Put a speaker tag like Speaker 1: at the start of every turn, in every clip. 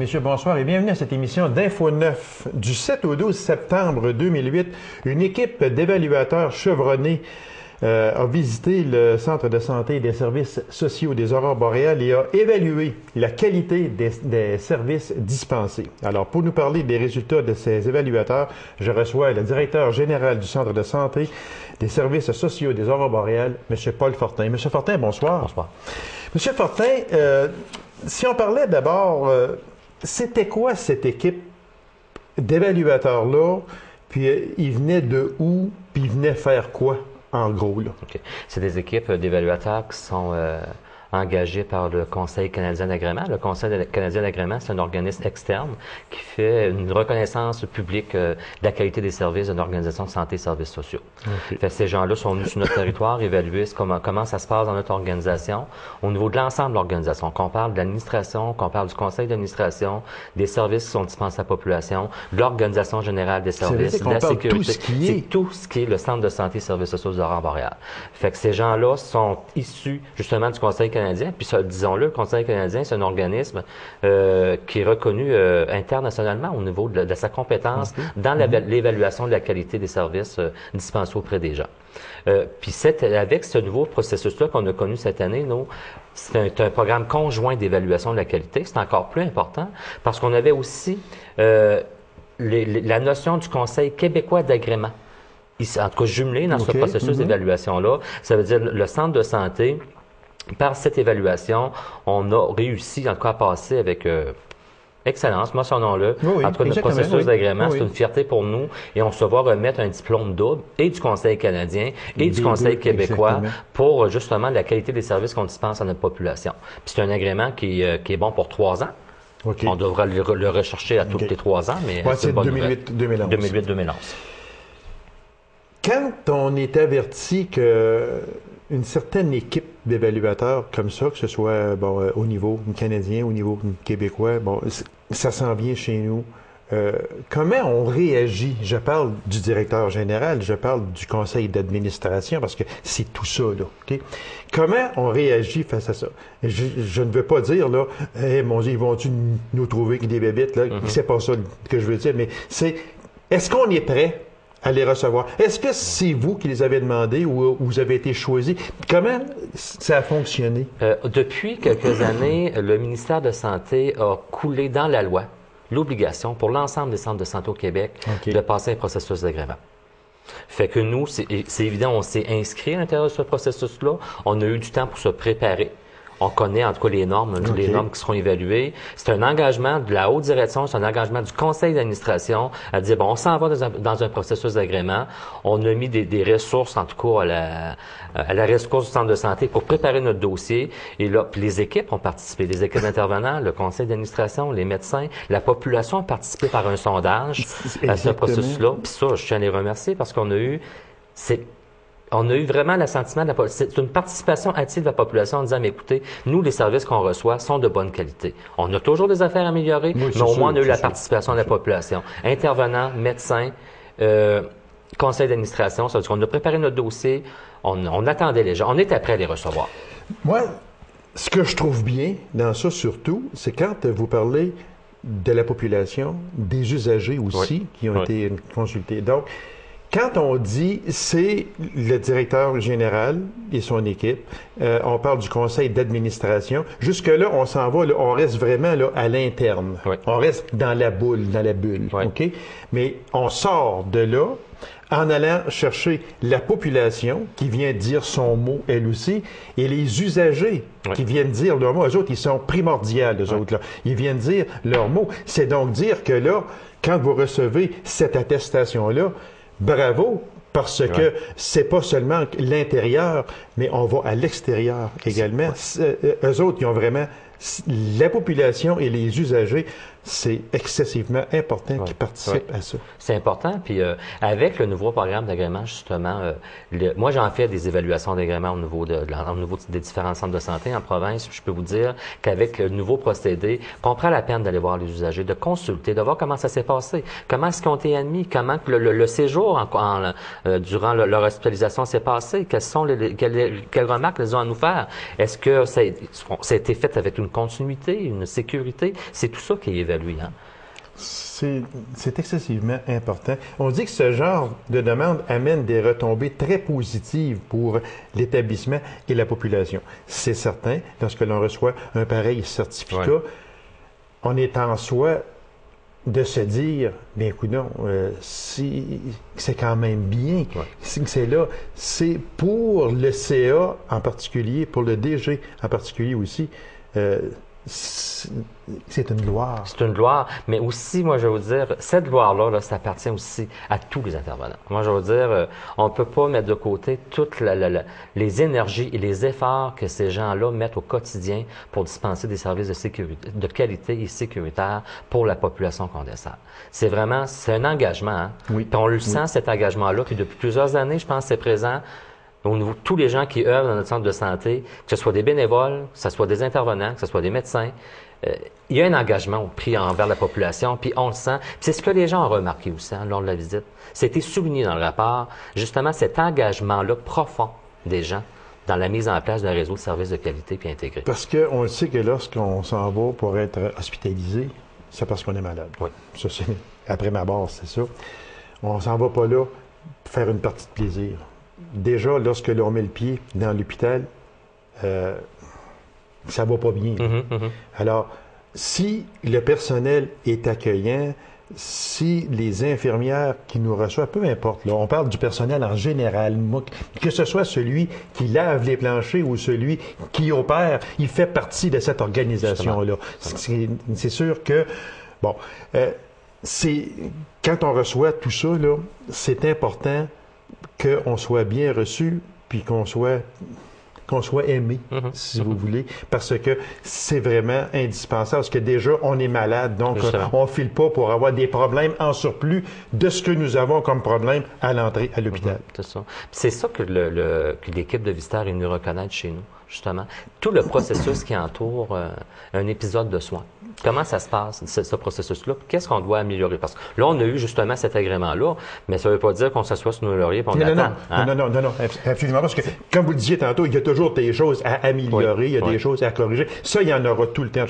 Speaker 1: messieurs, bonsoir et bienvenue à cette émission d'Info 9. Du 7 au 12 septembre 2008, une équipe d'évaluateurs chevronnés a visité le centre de santé et des services sociaux des Aurores boréales et a évalué la qualité des services dispensés. Alors, pour nous parler des résultats de ces évaluateurs, je reçois le directeur général du centre de santé des services sociaux des Aurores boréales, M. Paul Fortin. M. Fortin, bonsoir.
Speaker 2: Bonsoir.
Speaker 1: M. Fortin, si on parlait d'abord, c'était quoi cette équipe d'évaluateurs-là, puis ils venaient de où, puis ils venaient faire quoi? En gros, là.
Speaker 2: Okay. C'est des équipes d'évaluateurs qui sont engagés par le Conseil canadien d'agrément. Le Conseil canadien d'agrément, c'est un organisme externe qui fait une reconnaissance publique de la qualité des services d'une organisation de santé et services sociaux. Okay. Fait, ces gens-là sont venus sur notre territoire évaluer comment ça se passe dans notre organisation au niveau de l'ensemble de l'organisation. Qu'on parle de l'administration, qu'on parle du conseil d'administration, des services qui sont dispensés à la population, de l'organisation générale des services, de la sécurité. C'est tout ce qui est le centre de santé et services sociaux des Aurores boréales. Fait que ces gens-là sont issus justement du Conseil canadien. Puis, disons-le, le Conseil canadien, c'est un organisme qui est reconnu internationalement au niveau de sa compétence dans l'évaluation de la qualité des services dispensés auprès des gens. Puis, avec ce nouveau processus-là qu'on a connu cette année, c'est un programme conjoint d'évaluation de la qualité. C'est encore plus important parce qu'on avait aussi la notion du Conseil québécois d'agrément. En tout cas, jumelé dans ce processus d'évaluation-là, ça veut dire le centre de santé. Par cette évaluation, on a réussi, en tout cas, à passer avec excellence, mentionnons-le. En tout cas, notre processus d'agrément, c'est une fierté pour nous et on se voit remettre un diplôme double et du Conseil canadien et du Conseil québécois pour justement la qualité des services qu'on dispense à notre population. Puis c'est un agrément qui est bon pour 3 ans. On devra le rechercher à tous les 3 ans, mais
Speaker 1: c'est 2008-2011.
Speaker 2: 2008-2011.
Speaker 1: Quand on est averti que une certaine équipe d'évaluateurs comme ça, que ce soit au niveau canadien, au niveau québécois, ça s'en vient chez nous. Comment on réagit? Je parle du directeur général, je parle du conseil d'administration, parce que c'est tout ça, là. Okay? Comment on réagit face à ça? Je ne veux pas dire, là, hey, mon Dieu, ils vont-tu nous trouver des bébites, là? C'est pas ça que je veux dire, mais c'est, est-ce qu'on est prêt à les recevoir? Est-ce que c'est vous qui les avez demandés ou vous avez été choisis? Comment ça a fonctionné?
Speaker 2: Depuis quelques années, le ministère de Santé a coulé dans la loi l'obligation pour l'ensemble des centres de santé au Québec de passer un processus d'agrément. Fait que nous, c'est évident, on s'est inscrit à l'intérieur de ce processus-là. On a eu du temps pour se préparer. On connaît en tout cas les normes qui seront évaluées. C'est un engagement de la haute direction, c'est un engagement du conseil d'administration à dire, on s'en va dans un processus d'agrément. On a mis des ressources, en tout cas, à la ressource du centre de santé pour préparer notre dossier. Et là, puis les équipes ont participé, les équipes d'intervenants, le conseil d'administration, les médecins, la population a participé par un sondage à ce processus-là. Puis ça, je tiens à les remercier parce qu'on a eu... On a eu vraiment l'assentiment c'est une participation active de la population en disant, mais écoutez, nous, les services qu'on reçoit sont de bonne qualité. On a toujours des affaires à améliorer, mais au moins, on a eu la participation de la population. Intervenants, médecins, conseil d'administration, ça veut dire qu'on a préparé notre dossier, on attendait les gens, on était prêts à les recevoir.
Speaker 1: Moi, ce que je trouve bien dans ça surtout, c'est quand vous parlez de la population, des usagers aussi qui ont été consultés. Donc, quand on dit c'est le directeur général et son équipe, on parle du conseil d'administration, jusque-là, on s'en va, là, on reste vraiment là, à l'interne. On reste dans la bulle. OK? Mais on sort de là en allant chercher la population qui vient dire son mot, elle aussi, et les usagers qui viennent dire leur mot. Eux autres, ils sont primordiaux, eux autres. Là. Ils viennent dire leur mot. C'est donc dire que là, quand vous recevez cette attestation-là, bravo, parce que c'est pas seulement l'intérieur, mais on va à l'extérieur également. Eux autres, ils ont vraiment la population et les usagers, c'est excessivement important qu'ils participent à ça.
Speaker 2: C'est important. Puis avec le nouveau programme d'agrément, justement, moi j'en fais des évaluations d'agrément au niveau des différents centres de santé en province. Je peux vous dire qu'avec le nouveau procédé, qu'on prend la peine d'aller voir les usagers, de consulter, de voir comment ça s'est passé, comment est-ce qu'ils ont été admis, comment le séjour durant leur hospitalisation s'est passé, quelles remarques ils ont à nous faire. Est-ce que ça a été fait avec une continuité, une sécurité? C'est tout ça qui est évalué. évalue. Hein?
Speaker 1: C'est excessivement important. On dit que ce genre de demande amène des retombées très positives pour l'établissement et la population. C'est certain, lorsque l'on reçoit un pareil certificat, on est en soi de se dire, bien écoute, non, si, c'est quand même bien, si c'est là, c'est pour le CA en particulier, pour le DG en particulier aussi, c'est une gloire.
Speaker 2: C'est une gloire, mais aussi, moi, je vais vous dire, cette gloire-là, là, ça appartient aussi à tous les intervenants. Moi, je vais vous dire, on ne peut pas mettre de côté toutes les énergies et les efforts que ces gens-là mettent au quotidien pour dispenser des services de sécurité, de qualité et sécuritaire pour la population qu'on dessert. C'est vraiment, c'est un engagement. Hein? Oui. Puis on le sent, cet engagement-là, puis depuis plusieurs années, je pense que c'est présent au niveau de tous les gens qui œuvrent dans notre centre de santé, que ce soit des bénévoles, que ce soit des intervenants, que ce soit des médecins. Il y a un engagement pris envers la population, puis on le sent. Puis c'est ce que les gens ont remarqué aussi lors de la visite. C'était souligné dans le rapport, justement, cet engagement-là profond des gens dans la mise en place d'un réseau de services de qualité puis intégré.
Speaker 1: Parce qu'on le sait que lorsqu'on s'en va pour être hospitalisé, c'est parce qu'on est malade.
Speaker 2: Oui.
Speaker 1: Ça, c'est après ma base, c'est ça. On s'en va pas là pour faire une partie de plaisir. Déjà, lorsque l'on met le pied dans l'hôpital, ça va pas bien. Alors, si le personnel est accueillant, si les infirmières qui nous reçoivent, peu importe, là, on parle du personnel en général, que ce soit celui qui lave les planchers ou celui qui opère, il fait partie de cette organisation-là. C'est sûr que, bon, quand on reçoit tout ça, là, c'est important qu'on soit bien reçu, puis qu'on soit aimé, si vous voulez, parce que c'est vraiment indispensable, parce que déjà, on est malade, donc on ne file pas pour avoir des problèmes en surplus de ce que nous avons comme problème à l'entrée à l'hôpital.
Speaker 2: C'est ça. C'est ça que l'équipe de visiteurs est venue reconnaître chez nous, justement. Tout le processus qui entoure un épisode de soins. Comment ça se passe, ce processus-là? Qu'est-ce qu'on doit améliorer? Parce que là, on a eu justement cet agrément-là, mais ça ne veut pas dire qu'on s'assoit sur nos lauriers et on attend.
Speaker 1: Non, absolument. Parce que, comme vous le disiez tantôt, il y a toujours des choses à améliorer, il y a des choses à corriger. Ça, il y en aura tout le temps.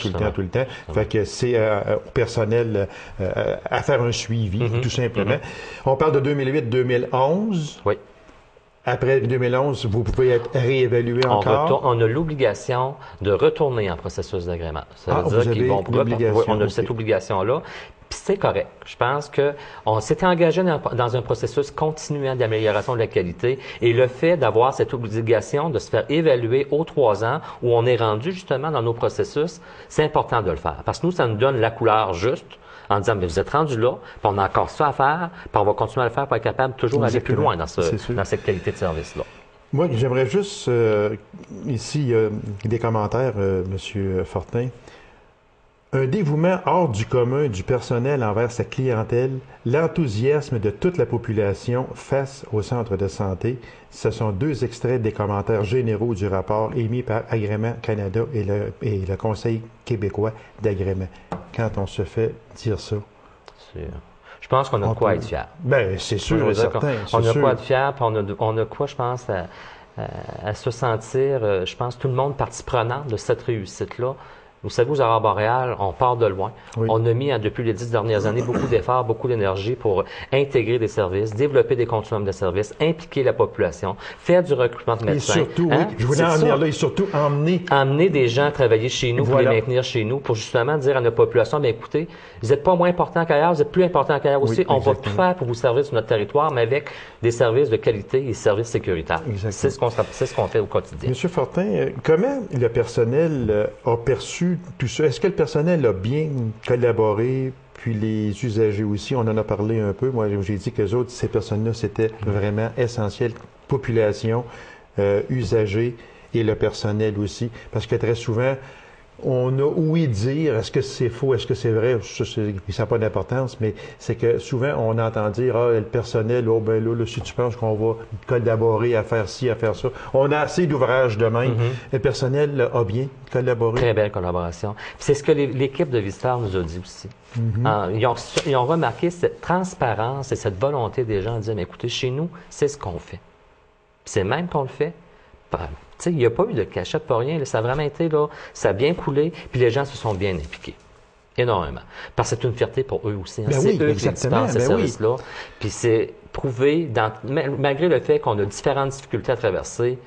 Speaker 1: Fait que c'est au personnel à faire un suivi, tout simplement. On parle de 2008-2011.
Speaker 2: Oui.
Speaker 1: Après 2011, vous pouvez être réévalué encore?
Speaker 2: On a l'obligation de retourner en processus d'agrément. Ça veut dire qu'ils vont on a cette obligation-là. Puis c'est correct. Je pense qu'on s'était engagé dans un processus continuel d'amélioration de la qualité et le fait d'avoir cette obligation de se faire évaluer aux 3 ans où on est rendu justement dans nos processus, c'est important de le faire. Parce que nous, ça nous donne la couleur juste en disant, mais vous êtes rendu là, puis on a encore ça à faire, puis on va continuer à le faire pour être capable de toujours aller plus loin dans cette qualité de service-là.
Speaker 1: Moi, j'aimerais juste, ici, il y a des commentaires, M. Fortin. Un dévouement hors du commun du personnel envers sa clientèle, l'enthousiasme de toute la population face au centre de santé, ce sont 2 extraits des commentaires généraux du rapport émis par Agrément Canada et le Conseil québécois d'agrément. Quand on se fait dire ça.
Speaker 2: Je pense qu'on a de quoi être fier.
Speaker 1: Bien, c'est sûr et certain.
Speaker 2: On a de quoi être fier, puis on a quoi, je pense, à se sentir, je pense, tout le monde partie prenante de cette réussite-là. Vous savez, aux Aurores boréales, on part de loin. Oui. On a mis, depuis les 10 dernières années, beaucoup d'efforts, beaucoup d'énergie pour intégrer des services, développer des continuums de services, impliquer la population, faire du recrutement de médecins.
Speaker 1: Et surtout, oui, je voulais en venir là, et surtout
Speaker 2: emmener des gens travailler chez nous, pour les maintenir chez nous, pour justement dire à notre population, bien écoutez, vous n'êtes pas moins important qu'ailleurs, vous êtes plus important qu'ailleurs aussi. On va tout faire pour vous servir sur notre territoire, mais avec des services de qualité et services sécuritaires. C'est ce qu'on fait au quotidien.
Speaker 1: Monsieur Fortin, comment le personnel a perçu tout ça? Est-ce que le personnel a bien collaboré, puis les usagers aussi? On en a parlé un peu. Moi, j'ai dit que ces personnes-là, c'était vraiment essentiel. Population, usagers et le personnel aussi. Parce que très souvent, on a ouï dire, est-ce que c'est faux, est-ce que c'est vrai? Ça n'a pas d'importance, mais c'est que souvent, on entend dire, le personnel, là, si tu penses qu'on va collaborer à faire ci, à faire ça. On a assez d'ouvrages de même. Le personnel a bien collaboré.
Speaker 2: Très belle collaboration. C'est ce que l'équipe de visiteurs nous a dit aussi. Ils ont remarqué cette transparence et cette volonté des gens de dire, mais écoutez, chez nous, c'est ce qu'on fait. C'est même qu'on le fait. Il n'y a pas eu de cachette pour rien. Là, ça a vraiment été, là, ça a bien coulé, puis les gens se sont bien impliqués. Énormément. Parce que c'est une fierté pour eux aussi. Hein.
Speaker 1: Ben
Speaker 2: c'est
Speaker 1: oui,
Speaker 2: eux
Speaker 1: exactement,
Speaker 2: qui dispensent ces
Speaker 1: ben
Speaker 2: services-là. Puis c'est prouvé, malgré le fait qu'on a différentes difficultés à traverser,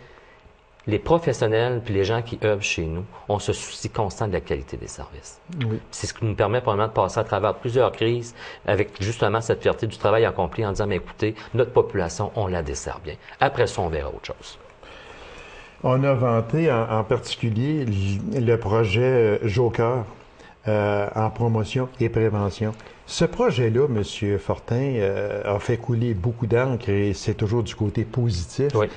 Speaker 2: les professionnels puis les gens qui œuvrent chez nous ont ce souci constant de la qualité des services.
Speaker 1: Oui.
Speaker 2: C'est ce qui nous permet probablement de passer à travers plusieurs crises avec justement cette fierté du travail accompli en disant, mais écoutez, notre population, on la dessert bien. Après ça, on verra autre chose.
Speaker 1: On a vanté en particulier le projet Joker en promotion et prévention. Ce projet-là, M. Fortin, a fait couler beaucoup d'encre et c'est toujours du côté positif.
Speaker 2: Oui.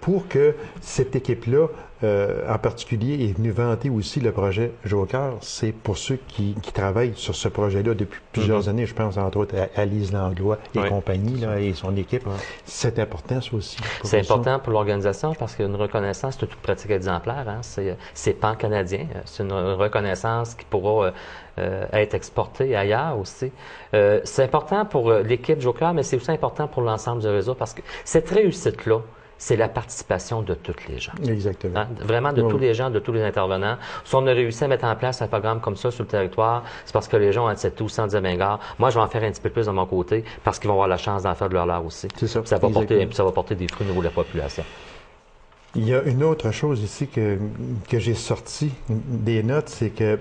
Speaker 1: Pour que cette équipe-là, en particulier, est venue vanter aussi le projet Joker. C'est pour ceux qui travaillent sur ce projet-là depuis plusieurs années. Je pense entre autres à Lise Langlois et compagnie, là, et son équipe. Ouais. C'est important, ça aussi.
Speaker 2: C'est important pour l'organisation parce qu'une reconnaissance de toute pratique exemplaire, hein, c'est pan-canadien. C'est une reconnaissance qui pourra être exportée ailleurs aussi. C'est important pour l'équipe Joker, mais c'est aussi important pour l'ensemble du réseau parce que cette réussite-là, c'est la participation de tous les gens.
Speaker 1: Exactement.
Speaker 2: Hein? Vraiment de tous les gens, de tous les intervenants. Si on a réussi à mettre en place un programme comme ça sur le territoire, c'est parce que les gens ont cette tout sans dire, ben gars, moi je vais en faire un petit peu plus de mon côté parce qu'ils vont avoir la chance d'en faire de leur lard aussi.
Speaker 1: C'est ça.
Speaker 2: Ça va porter des fruits au niveau de la population.
Speaker 1: Il y a une autre chose ici que j'ai sorti des notes, c'est que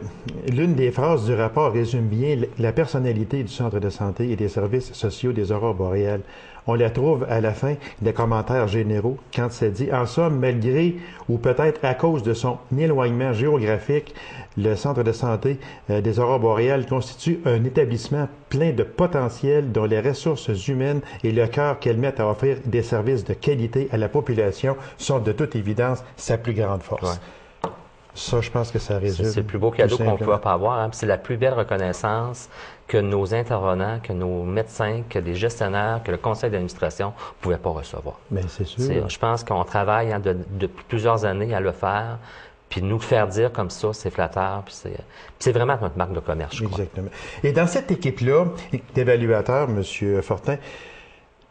Speaker 1: l'une des phrases du rapport résume bien la personnalité du centre de santé et des services sociaux des aurores boréales. On la trouve à la fin des commentaires généraux quand c'est dit, en somme, malgré ou peut-être à cause de son éloignement géographique, le centre de santé des aurores boréales constitue un établissement plein de potentiel dont les ressources humaines et le cœur qu'elles mettent à offrir des services de qualité à la population sont de toute évidence sa plus grande force. Ouais. Ça, je pense que ça résume.
Speaker 2: C'est le plus beau cadeau qu'on peut pas avoir. Hein? C'est la plus belle reconnaissance que nos intervenants, que nos médecins, que les gestionnaires, que le conseil d'administration ne pouvaient pas recevoir.
Speaker 1: Bien, c'est sûr.
Speaker 2: Je pense qu'on travaille hein, depuis plusieurs années à le faire. Puis nous le faire dire comme ça, c'est flatteur. Puis c'est vraiment notre marque de commerce, je crois.
Speaker 1: Exactement. Et dans cette équipe-là, d'évaluateurs, M. Fortin,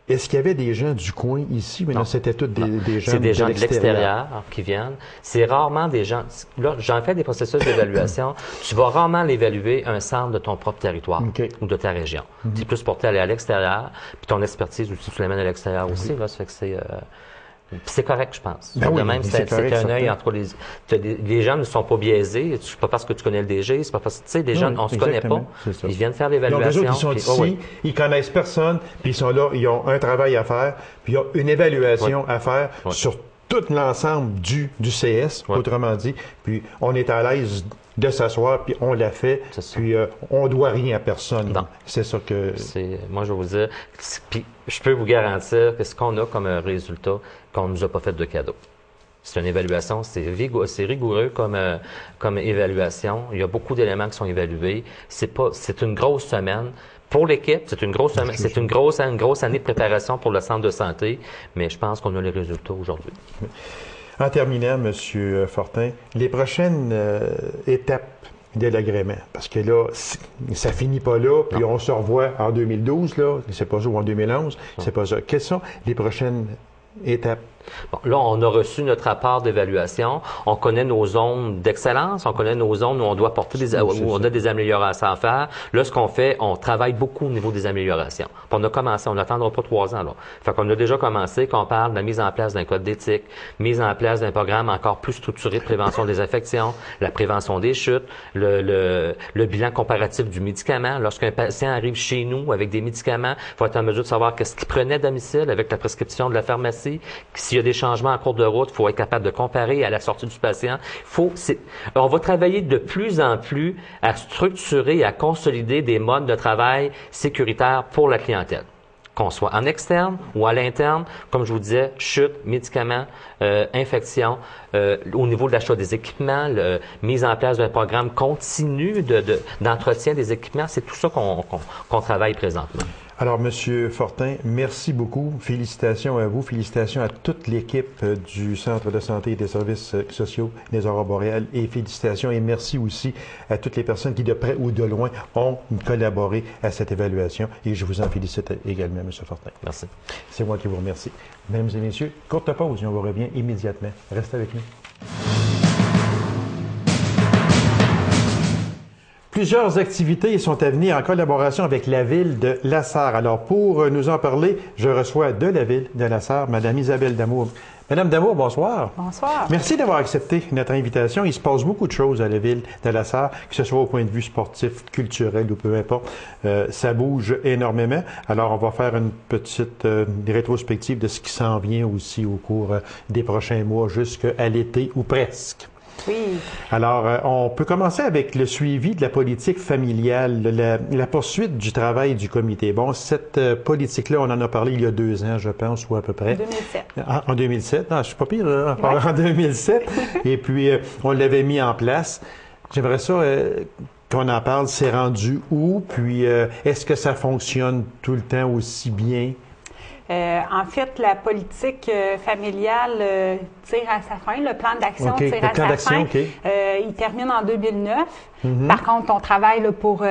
Speaker 1: est-ce qu'il y avait des gens du coin ici? Mais non, c'était tous des gens
Speaker 2: c'est des gens de l'extérieur qui viennent. C'est rarement des gens... Là, j'en fais des processus d'évaluation. Tu vas rarement l'évaluer un centre de ton propre territoire ou de ta région. Tu es plus porté à aller à l'extérieur. Puis ton expertise aussi, tu l'amènes à l'extérieur aussi. Là, ça fait que c'est correct, je pense.
Speaker 1: Ben oui,
Speaker 2: même, c'est un œil entre les gens ne sont pas biaisés. C'est pas parce que tu connais le DG, c'est pas parce que, tu sais, les gens, on se connaît pas. Ils viennent faire l'évaluation.
Speaker 1: Donc, les autres, ils sont ici, ils connaissent personne, puis ils sont là, ils ont un travail à faire, puis il y a une évaluation à faire sur tout l'ensemble du CS, autrement dit. Puis on est à l'aise de s'asseoir, puis on l'a fait, puis on doit rien à personne. C'est ça que...
Speaker 2: Moi, je vais vous dire, puis je peux vous garantir que ce qu'on a comme résultat, qu'on ne nous a pas fait de cadeau. C'est une évaluation, c'est rigoureux comme évaluation. Il y a beaucoup d'éléments qui sont évalués. C'est une grosse semaine. Pour l'équipe, c'est une grosse semaine, c'est une grosse année de préparation pour le centre de santé, mais je pense qu'on a les résultats aujourd'hui.
Speaker 1: En terminant, M. Fortin, les prochaines étapes de l'agrément, parce que là, ça finit pas là, puis on se revoit en 2012, là, c'est pas ça, ou en 2011, c'est pas ça. Quelles sont les prochaines étapes?
Speaker 2: Bon, là, on a reçu notre rapport d'évaluation. On connaît nos zones d'excellence. On connaît nos zones où on doit porter où on a des améliorations à faire. Là, ce qu'on fait, on travaille beaucoup au niveau des améliorations. Puis on a commencé, on n'attendra pas 3 ans, là. Fait qu'on a déjà commencé, qu'on parle de la mise en place d'un code d'éthique, mise en place d'un programme encore plus structuré de prévention des infections, la prévention des chutes, le bilan comparatif du médicament. Lorsqu'un patient arrive chez nous avec des médicaments, il faut être en mesure de savoir qu'est-ce qu'il prenait à domicile avec la prescription de la pharmacie. S'il y a des changements en cours de route, il faut être capable de comparer à la sortie du patient. On va travailler de plus en plus à structurer et à consolider des modes de travail sécuritaires pour la clientèle. Qu'on soit en externe ou à l'interne, comme je vous disais, chute, médicaments, infection, au niveau de l'achat des équipements, mise en place d'un programme continu d'entretien des équipements, c'est tout ça qu'on travaille présentement.
Speaker 1: Alors, M. Fortin, merci beaucoup. Félicitations à vous. Félicitations à toute l'équipe du Centre de santé et des services sociaux des aurores boréales. Et félicitations et merci aussi à toutes les personnes qui, de près ou de loin, ont collaboré à cette évaluation. Et je vous en félicite également, M. Fortin.
Speaker 2: Merci.
Speaker 1: C'est moi qui vous remercie. Mesdames et messieurs, courte pause et on vous revient immédiatement. Restez avec nous. Plusieurs activités sont à venir en collaboration avec la Ville de La Sarre. Alors, pour nous en parler, je reçois de la Ville de La Sarre, Mme Isabelle Damour. Madame Damour, bonsoir.
Speaker 3: Bonsoir.
Speaker 1: Merci d'avoir accepté notre invitation. Il se passe beaucoup de choses à la Ville de La Sarre, que ce soit au point de vue sportif, culturel ou peu importe. Ça bouge énormément. Alors, on va faire une petite rétrospective de ce qui s'en vient aussi au cours des prochains mois jusqu'à l'été ou presque.
Speaker 3: Oui.
Speaker 1: Alors, on peut commencer avec le suivi de la politique familiale, la poursuite du travail du comité. Bon, cette politique-là, on en a parlé il y a 2 ans, je pense, ou à peu près.
Speaker 3: 2007.
Speaker 1: En 2007. Ah, je suis pas pire, hein, en 2007. Et puis, on l'avait mis en place. J'aimerais ça qu'on en parle. C'est rendu où? Puis, est-ce que ça fonctionne tout le temps aussi bien?
Speaker 3: En fait, la politique familiale tire à sa fin. Le plan d'action tire à sa fin. Il termine en 2009. Par contre, on travaille là, pour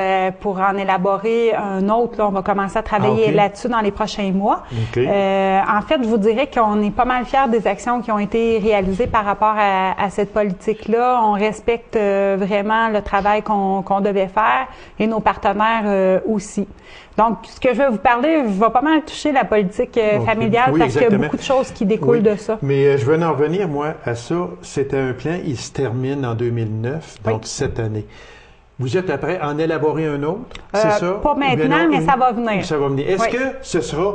Speaker 3: en élaborer un autre. Là, on va commencer à travailler là-dessus dans les prochains mois. En fait, je vous dirais qu'on est pas mal fiers des actions qui ont été réalisées par rapport à cette politique-là. On respecte vraiment le travail qu'on devait faire et nos partenaires aussi. Donc, ce que je vais vous parler va pas mal toucher la politique familiale parce qu'il y a beaucoup de choses qui découlent de ça.
Speaker 1: Mais je veux en revenir, moi, à ça. C'était un plan, il se termine en 2009, donc cette année. Vous êtes après à en élaborer un autre, c'est ça?
Speaker 3: Pas maintenant, mais ça va venir.
Speaker 1: Ça va venir. Est-ce que ce sera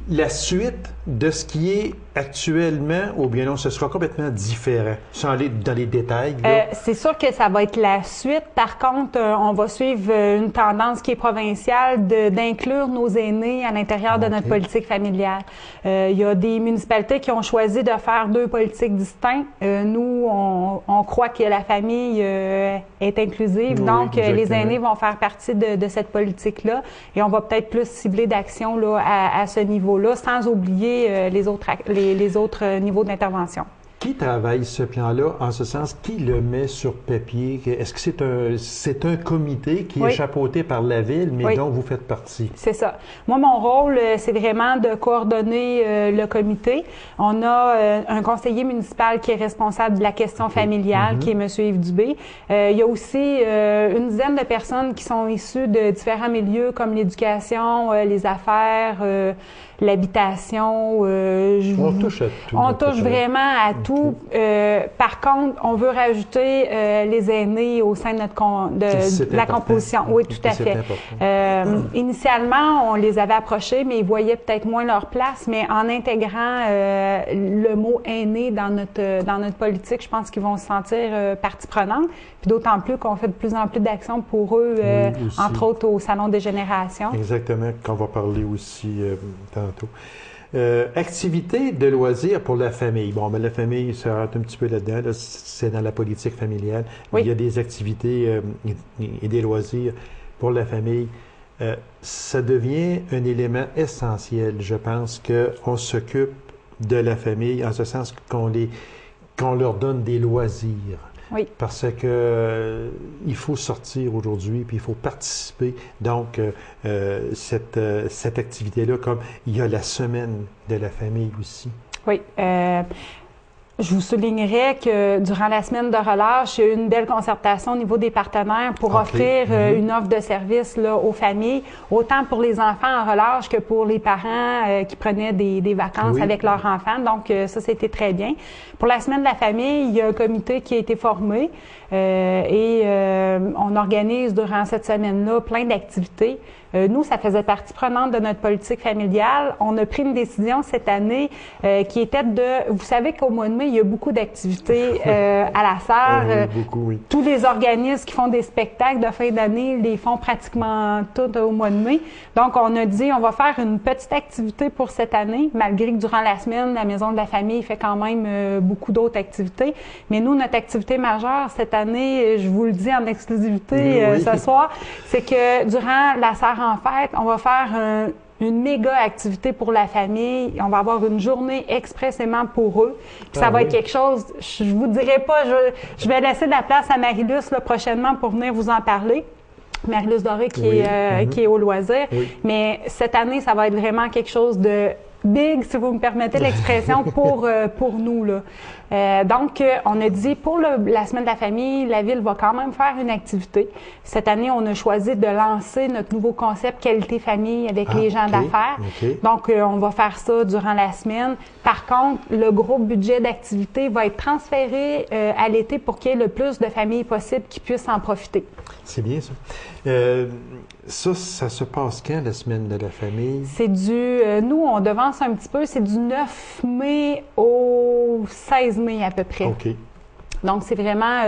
Speaker 1: la suite de ce qui est actuellement, ou bien non, ce sera complètement différent, sans aller dans les détails?
Speaker 3: C'est sûr que ça va être la suite. Par contre, on va suivre une tendance qui est provinciale d'inclure nos aînés à l'intérieur de notre politique familiale. Il y a des municipalités qui ont choisi de faire 2 politiques distinctes. Nous, on croit que la famille est inclusive, donc les aînés vont faire partie de cette politique-là et on va peut-être plus cibler d'action là à ce niveau-là, sans oublier les autres niveaux d'intervention.
Speaker 1: Qui travaille ce plan-là, en ce sens? Qui le met sur papier? Est-ce que c'est un comité qui est chapeauté par la Ville, mais dont vous faites partie? C'est
Speaker 3: ça. Moi, mon rôle, c'est vraiment de coordonner le comité. On a un conseiller municipal qui est responsable de la question familiale, qui est M. Yves Dubé. Il y a aussi une dizaine de personnes qui sont issues de différents milieux, comme l'éducation, les affaires, l'habitation.
Speaker 1: On touche à tout.
Speaker 3: On touche vraiment à tout. Par contre, on veut rajouter les aînés au sein de la composition. Oui, tout à fait. Initialement, on les avait approchés, mais ils voyaient peut-être moins leur place. Mais en intégrant le mot aîné dans notre politique, je pense qu'ils vont se sentir partie prenante. Puis d'autant plus qu'on fait de plus en plus d'actions pour eux, entre autres au Salon des générations.
Speaker 1: Exactement, qu'on va parler aussi tantôt. Activités de loisirs pour la famille. Bon, mais la famille, ça rentre un petit peu là-dedans. Là, c'est dans la politique familiale. Il y a des activités et des loisirs pour la famille. Ça devient un élément essentiel. Je pense qu'on s'occupe de la famille en ce sens qu'on leur donne des loisirs.
Speaker 3: Oui.
Speaker 1: Parce que il faut sortir aujourd'hui, puis il faut participer. Donc, cette activité-là, comme il y a la semaine de la famille aussi.
Speaker 3: Oui. Je vous soulignerais que durant la semaine de relâche, il y a eu une belle concertation au niveau des partenaires pour offrir une offre de service là, aux familles, autant pour les enfants en relâche que pour les parents qui prenaient des vacances avec leurs enfants. Donc, ça, c'était très bien. Pour la semaine de la famille, il y a un comité qui a été formé et on organise durant cette semaine-là plein d'activités. Nous, ça faisait partie prenante de notre politique familiale. On a pris une décision cette année qui était vous savez qu'au mois de mai, il y a beaucoup d'activités à la Sarre. Tous les organismes qui font des spectacles de fin d'année les font pratiquement tous au mois de mai. Donc, on a dit, on va faire une petite activité pour cette année, malgré que durant la semaine, la Maison de la famille fait quand même beaucoup d'autres activités. Mais nous, notre activité majeure cette année, je vous le dis en exclusivité ce soir, c'est que durant la Sarre en fête, on va faire une méga activité pour la famille. On va avoir une journée expressément pour eux. Puis ça va être quelque chose, je vous dirai pas, je vais laisser de la place à Marie-Luce là, prochainement pour venir vous en parler. Marie-Luce Doré qui est au loisir. Mais cette année, ça va être vraiment quelque chose de big, si vous me permettez l'expression, pour nous, là. Donc, on a dit, pour la Semaine de la famille, la Ville va quand même faire une activité. Cette année, on a choisi de lancer notre nouveau concept Qualité Famille avec les gens d'affaires. Donc, on va faire ça durant la semaine. Par contre, le gros budget d'activité va être transféré à l'été pour qu'il y ait le plus de familles possible qui puissent en profiter.
Speaker 1: C'est bien, ça. Ça se passe quand, la Semaine de la famille?
Speaker 3: C'est nous, on devance un petit peu, c'est du 9 mai au 16 mai à peu près.
Speaker 1: OK.
Speaker 3: Donc, c'est vraiment,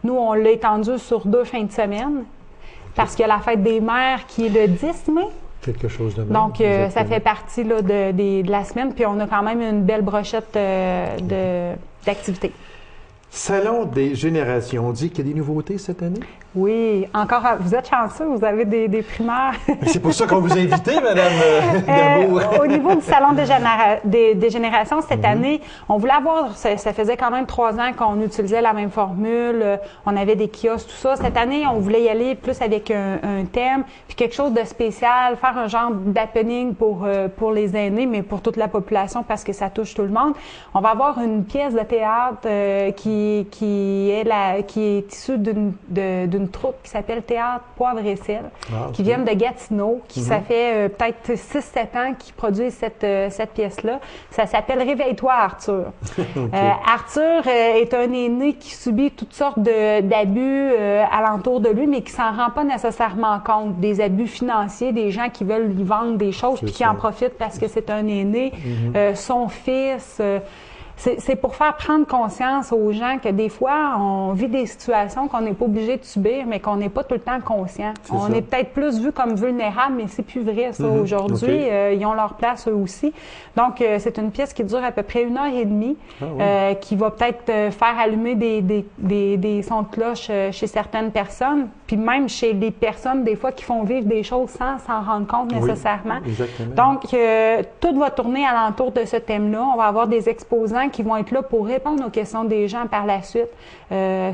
Speaker 3: nous, on l'a étendu sur 2 fins de semaine parce qu'il y a la fête des mères qui est le 10 mai.
Speaker 1: Quelque chose de même.
Speaker 3: Donc, ça fait partie là, de la semaine, puis on a quand même une belle brochette d'activités.
Speaker 1: Salon des générations. On dit qu'il y a des nouveautés cette année?
Speaker 3: Oui, encore, vous êtes chanceux, vous avez des primaires.
Speaker 1: C'est pour ça qu'on vous a invité, Madame Damour.
Speaker 3: Au niveau du Salon des générations, cette année, on voulait avoir, ça faisait quand même 3 ans qu'on utilisait la même formule, on avait des kiosques, tout ça. Cette année, on voulait y aller plus avec un thème, puis quelque chose de spécial, faire un genre d'happening pour les aînés, mais pour toute la population parce que ça touche tout le monde. On va avoir une pièce de théâtre qui est issue d'une troupe qui s'appelle Théâtre Poivre et Sel, qui viennent de Gatineau, qui ça fait peut-être 6-7 ans qu'ils produisent cette pièce-là. Ça s'appelle Réveille-toi, Arthur. Arthur est un aîné qui subit toutes sortes d'abus alentour de lui, mais qui s'en rend pas nécessairement compte. Des abus financiers, des gens qui veulent lui vendre des choses puis qui en profitent parce que c'est un aîné, son fils... C'est pour faire prendre conscience aux gens que des fois, on vit des situations qu'on n'est pas obligé de subir, mais qu'on n'est pas tout le temps conscient. On est peut-être plus vu comme vulnérable, mais c'est plus vrai, ça. Aujourd'hui, ils ont leur place eux aussi. Donc, c'est une pièce qui dure à peu près 1h30, qui va peut-être faire allumer des sons de cloche chez certaines personnes, puis même chez les personnes, des fois, qui font vivre des choses sans s'en rendre compte nécessairement.
Speaker 1: Exactement.
Speaker 3: Donc, tout va tourner alentour de ce thème-là. On va avoir des exposants qui vont être là pour répondre aux questions des gens par la suite.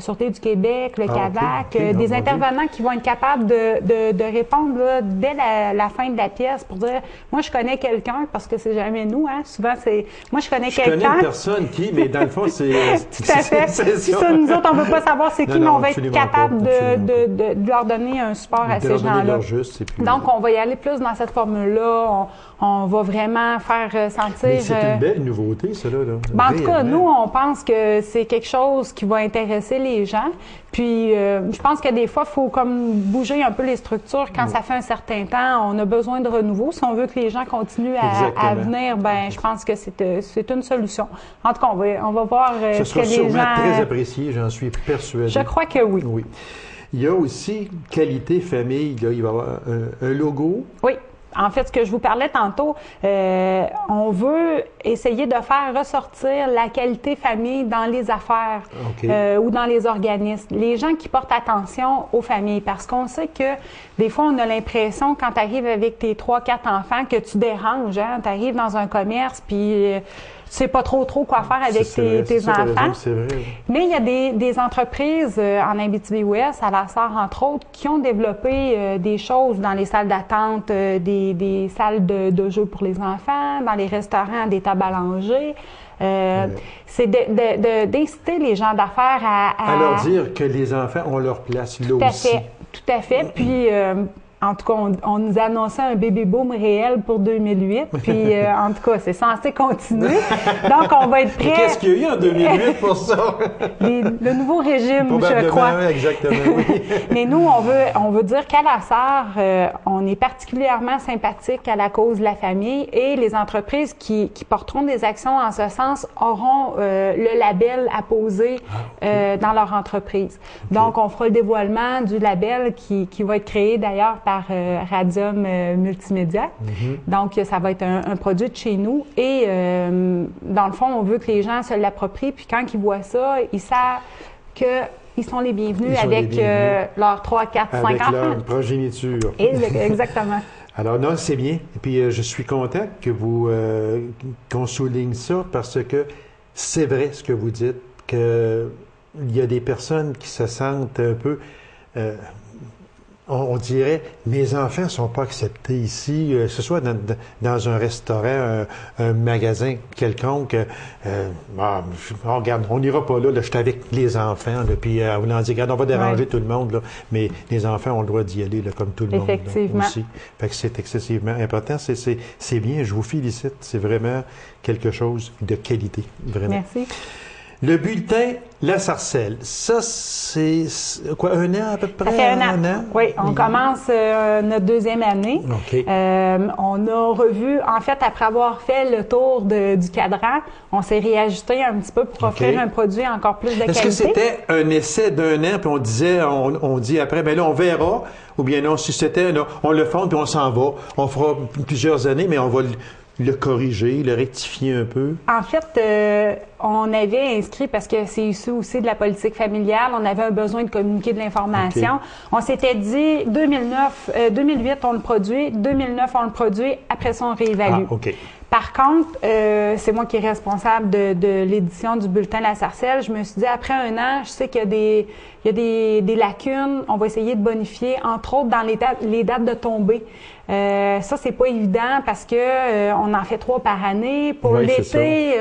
Speaker 3: Sûreté du Québec, le CAVAC, des intervenants qui vont être capables de répondre là, dès la fin de la pièce pour dire « Moi, je connais quelqu'un », parce que c'est jamais nous, hein. Souvent, c'est « Moi, je connais quelqu'un ».
Speaker 1: Je connais une personne qui, mais dans le fond, c'est...
Speaker 3: Tout à fait. Si ça, nous autres, on ne veut pas savoir c'est qui, mais on va être capable de leur donner un support à ces gens-là. Donc, on va y aller plus dans cette formule-là. On va vraiment faire sentir...
Speaker 1: Mais c'est une belle nouveauté, ça, là.
Speaker 3: En tout cas, nous, on pense que c'est quelque chose qui va intéresser les gens. Puis, je pense que des fois, il faut comme bouger un peu les structures. Quand ça fait un certain temps, on a besoin de renouveau. Si on veut que les gens continuent à venir, ben, je pense que c'est une solution. En tout cas, on va voir
Speaker 1: ce
Speaker 3: ce que les gens...
Speaker 1: Ça sera sûrement très apprécié, j'en suis persuadé.
Speaker 3: Je crois que oui.
Speaker 1: Oui. Il y a aussi Qualité Famille. Là, il va y avoir un logo.
Speaker 3: Oui. En fait, ce que je vous parlais tantôt, on veut essayer de faire ressortir la qualité famille dans les affaires ou dans les organismes. Les gens qui portent attention aux familles, parce qu'on sait que des fois, on a l'impression, quand tu arrives avec tes 3-4 enfants, que tu déranges. Hein? Tu arrives dans un commerce, puis... tu sais pas trop quoi faire avec tes enfants.
Speaker 1: C'est vrai.
Speaker 3: Mais il y a des entreprises en Abitibi-Ouest, à la SAR entre autres, qui ont développé des choses dans les salles d'attente, des salles de jeux pour les enfants, dans les restaurants, des tables à langer. C'est d'inciter les gens d'affaires à
Speaker 1: leur dire que les enfants ont leur place là aussi.
Speaker 3: Tout à fait. Puis... en tout cas, on nous annonçait un baby boom réel pour 2008. Puis, en tout cas, c'est censé continuer. Donc, on va être prêt.
Speaker 1: Qu'est-ce qu'il y a eu en 2008 pour ça?
Speaker 3: Le nouveau régime, je crois.
Speaker 1: Oui, exactement, oui.
Speaker 3: Mais nous, on veut dire qu'à la SAR, on est particulièrement sympathique à la cause de la famille et les entreprises qui porteront des actions en ce sens auront le label à poser dans leur entreprise. Donc, on fera le dévoilement du label qui va être créé d'ailleurs par Radium Multimédia. Donc, ça va être un produit de chez nous. Et dans le fond, on veut que les gens se l'approprient. Puis quand ils voient ça, ils savent qu'ils sont les bienvenus avec leurs 3, 4, 5 enfants.
Speaker 1: Avec leur progéniture.
Speaker 3: Exactement.
Speaker 1: Alors non, c'est bien. Et puis, je suis content que qu'on souligne ça parce que c'est vrai ce que vous dites, qu'il y a des personnes qui se sentent un peu... on dirait, mes enfants ne sont pas acceptés ici, que ce soit dans un restaurant, un magasin quelconque. Regarde, on n'ira pas là, je suis avec les enfants, là, puis on leur dit, regarde, on va déranger tout le monde, là, mais les enfants ont le droit d'y aller, là, comme tout le monde.
Speaker 3: Effectivement.
Speaker 1: Là, aussi. Fait que c'est excessivement important. C'est bien, je vous félicite. C'est vraiment quelque chose de qualité, vraiment.
Speaker 3: Merci.
Speaker 1: Le bulletin La Sarcelle, ça, c'est quoi, 1 an à peu près?
Speaker 3: Ça fait un an. Oui, on commence notre 2e année.
Speaker 1: OK.
Speaker 3: On a revu, en fait, après avoir fait le tour du cadran, on s'est réajusté un petit peu pour offrir un produit encore plus de qualité.
Speaker 1: Est-ce que c'était un essai d'1 an, puis on disait, on dit après, bien là, on verra, ou bien non, si c'était, on le fonde, puis on s'en va. On fera plusieurs années, mais on va le corriger, le rectifier un peu?
Speaker 3: En fait, on avait inscrit, parce que c'est issu aussi de la politique familiale, on avait un besoin de communiquer de l'information. Okay. On s'était dit, 2008, on le produit, 2009, on le produit, après ça, on réévalue.
Speaker 1: OK.
Speaker 3: Par contre, c'est moi qui est responsable de l'édition du bulletin La Sarcelle. Je me suis dit, après 1 an, je sais qu'il y a des lacunes. On va essayer de bonifier, entre autres dans les dates de tombée. Ça, c'est pas évident parce que on en fait 3 par année. Pour l'été,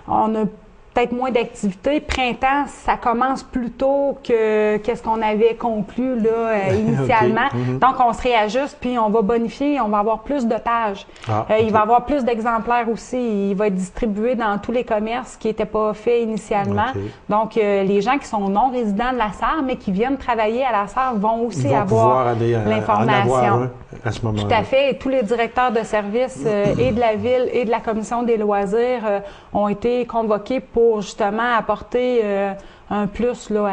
Speaker 3: on a peut-être moins d'activités. Printemps, ça commence plus tôt que qu'est-ce qu'on avait conclu là, initialement. Okay. Donc, on se réajuste, puis on va bonifier, on va avoir plus de pages. Il va y avoir plus d'exemplaires aussi. Il va être distribué dans tous les commerces qui n'étaient pas faits initialement. Donc, les gens qui sont non résidents de la SAR, mais qui viennent travailler à la SAR vont aussi avoir l'information.
Speaker 1: À ce moment-là.
Speaker 3: Tout à fait. Et tous les directeurs de services et de la ville et de la commission des loisirs ont été convoqués pour justement apporter un plus là,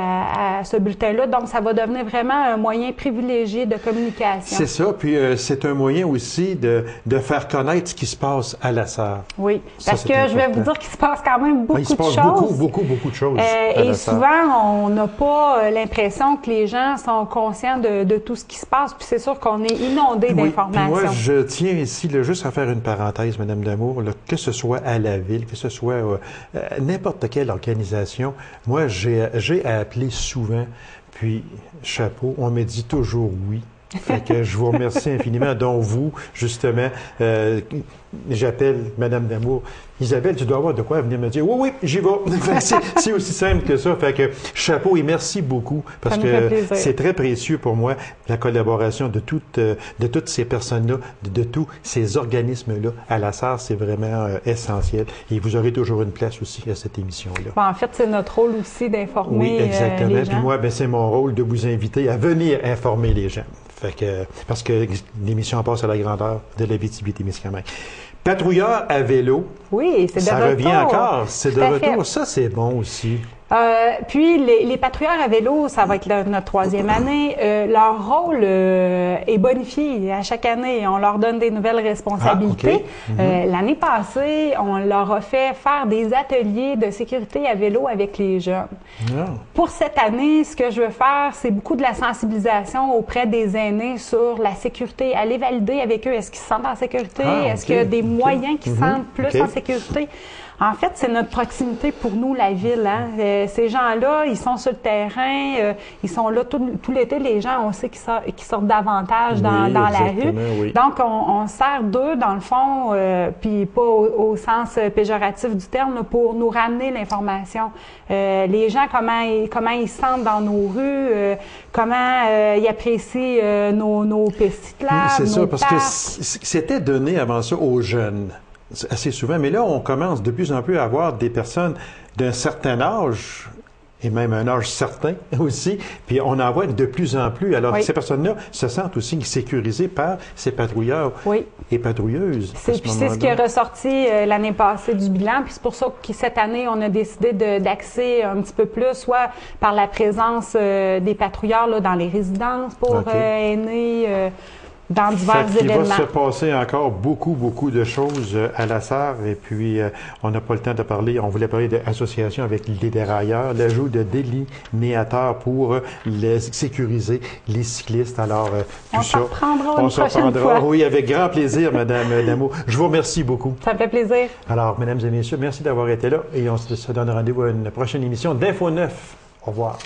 Speaker 3: à ce bulletin-là. Donc, ça va devenir vraiment un moyen privilégié de communication.
Speaker 1: C'est ça. Puis, c'est un moyen aussi de faire connaître ce qui se passe à la SAR.
Speaker 3: Oui. Parce que je vais vous dire qu'il se passe quand même beaucoup de choses. Il se passe
Speaker 1: beaucoup de choses.
Speaker 3: Et souvent, on n'a pas l'impression que les gens sont conscients de tout ce qui se passe. Puis, c'est sûr qu'on est inondé d'informations.
Speaker 1: Moi, je tiens ici là, juste à faire une parenthèse, Mme Damour, là, que ce soit à la ville, que ce soit n'importe quelle organisation. Moi, j'ai à appeler souvent, puis chapeau, on me dit toujours oui. Fait que je vous remercie infiniment, dont vous, justement, j'appelle Mme Damour. Isabelle, tu dois avoir de quoi venir me dire. Oui, j'y vais. C'est aussi simple que ça. Fait que chapeau et merci beaucoup parce que c'est très précieux pour moi la collaboration de toutes ces personnes-là, de tous ces organismes-là à la SAR, c'est vraiment essentiel. Et vous aurez toujours une place aussi à cette émission-là.
Speaker 3: Bon, en fait, c'est notre rôle aussi d'informer
Speaker 1: exactement.
Speaker 3: les gens.
Speaker 1: Puis moi, c'est mon rôle de vous inviter à venir informer les gens. Fait que, parce que l'émission passe à la grandeur de l'Abitibi-Témiscamingue. Patrouilleur à vélo.
Speaker 3: Oui, c'est de retour.
Speaker 1: Ça revient encore. C'est de retour. Ça, c'est bon aussi.
Speaker 3: Puis, les patrouilleurs à vélo, ça va être notre 3e année. Leur rôle est bonifié à chaque année. On leur donne des nouvelles responsabilités. L'année passée, on leur a fait faire des ateliers de sécurité à vélo avec les jeunes. Pour cette année, ce que je veux faire, c'est beaucoup de la sensibilisation auprès des aînés sur la sécurité. Aller valider avec eux, est-ce qu'ils se sentent en sécurité? Est-ce qu'il y a des moyens qui se sentent plus en sécurité? En fait, c'est notre proximité pour nous, la ville. Hein? Ces gens-là, ils sont sur le terrain, ils sont là tout l'été. Les gens, on sait qu'ils sortent davantage dans la rue. Oui. Donc, on sert d'eux, dans le fond, puis pas au sens péjoratif du terme, là, pour nous ramener l'information. Les gens, comment ils se sentent dans nos rues, comment ils apprécient nos pistes cyclables,
Speaker 1: c'est ça, parce
Speaker 3: parcs.
Speaker 1: Que c'était donné avant ça aux jeunes. Assez souvent, mais là, on commence de plus en plus à avoir des personnes d'un certain âge, et même un âge certain aussi, puis on en voit de plus en plus. Alors, ces personnes-là se sentent aussi sécurisées par ces patrouilleurs et patrouilleuses.
Speaker 3: C'est ce qui est ressorti l'année passée du bilan, puis c'est pour ça que cette année, on a décidé d'axer un petit peu plus, soit par la présence des patrouilleurs là, dans les résidences pour aînés, dans divers événements.
Speaker 1: Il va se passer encore beaucoup de choses à la SAR et puis on n'a pas le temps de parler, on voulait parler d'association avec les dérailleurs, l'ajout de delinéateurs pour sécuriser les cyclistes. Alors,
Speaker 3: on s'en reprendra une prochaine fois.
Speaker 1: Oui, avec grand plaisir, Mme Damour. Je vous remercie beaucoup.
Speaker 3: Ça me fait plaisir.
Speaker 1: Alors, mesdames et messieurs, merci d'avoir été là et on se donne rendez-vous à une prochaine émission d'Info 9. Au revoir.